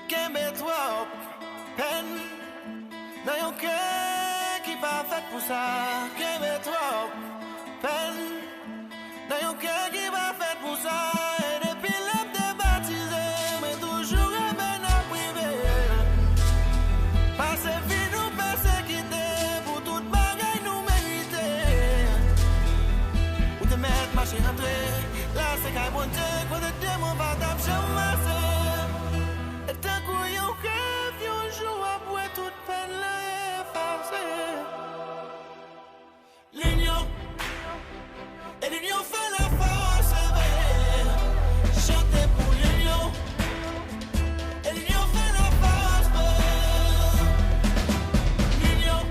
Kembe trop peine dans yon cœur qui pas fait pour ça. Kembe trop peine dans yon cœur qui pas fait pour ça. Et depuis l'homme de baptisé, mais toujours un ben à privé. Parce vie nous persécuter pour toute bagaille nous mériter. Ou te mettre marcher rentrer, là c'est qu'un bon Dieu, quand le démon va t'appeler. L'union, et l'union fait la force, chantez pour l'union, et l'union fait la force, l'union,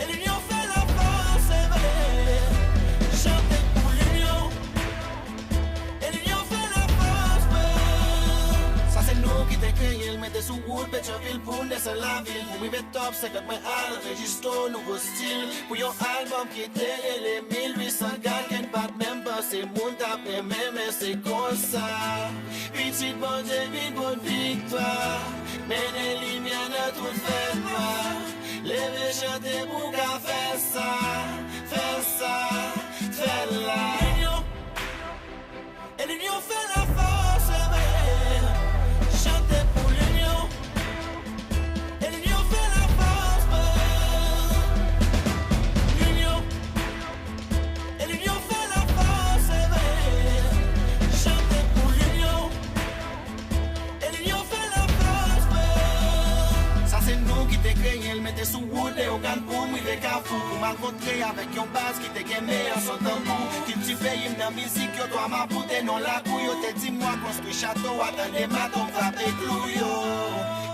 et l'union fait la force, chantez pour l'union, et l'union fait la force, ça c'est nous qui t'écrivons, il mettait sous route, Pétionville pour descendre la ville, pour vivre top, c'est que moi à l'enregistre, nouveau style, pour yon album qui était les 1800 gars qui ne pas même pas, c'est mon tapé, mais c'est comme ça, petit bon Dieu, bonne victoire, mais les lumières de tout fait noir, les chanter pour qu'à faire ça, faire là, l'union, et l'union fait la force, chantez pour l'union, et l'union fait la force, l'union, et l'union fait la force, chantez pour l'union, et l'union fait la force. Ça c'est nous qui t'ai créé, elle mettait sous route et au gagne pour moi les cafous. Pour m'encontrer avec yon base qui t'ai gagné en son temps. Qui tu fais une dans musique, yo toi ma bouteille non la couille. T'es dis-moi construit château, attendez ma tombe frappé clou.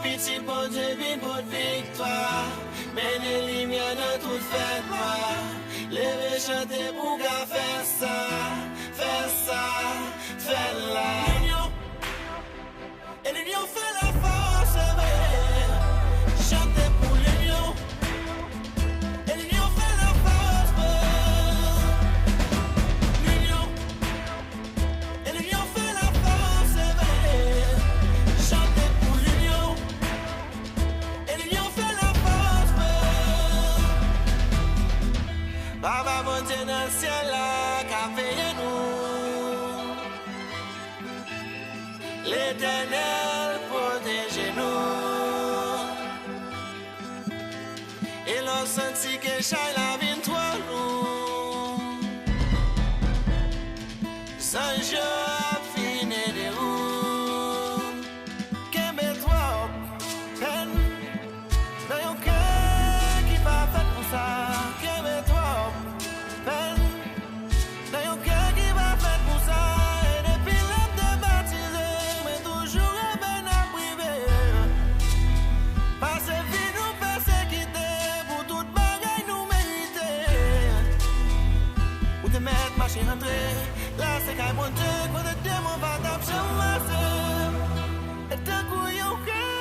Petit bon Dieu, bonne victoire, mais les lumières de toute fête noire, les chanter pour qu'à faire ça, faire là. L'union, et l'union fait la force, chantez pour l'union, et l'union fait la force, l'union, et l'union fait la force, chantez pour l'union, et l'union fait la force. Baba bon Dieu dans le ciel là, qu'a veillé nous, l'Éternel protège-nous, et l'on sentit que chaque la vie toi nous, sans jour fini de roue, Kembe trop peine dans yon cœur qui pas fait pour ça. Kembe trop peine dans yon cœur qui pas fait pour ça. Et depuis l'homme de baptisé, mais toujours un ben à privé. Parce vie nous persécuter pour toute bagaille nous mériter. Ou te mettre marcher rentrer, là c'est qu'un bon Dieu, quand le démon va t'appeler. Et d'un coup yon cœur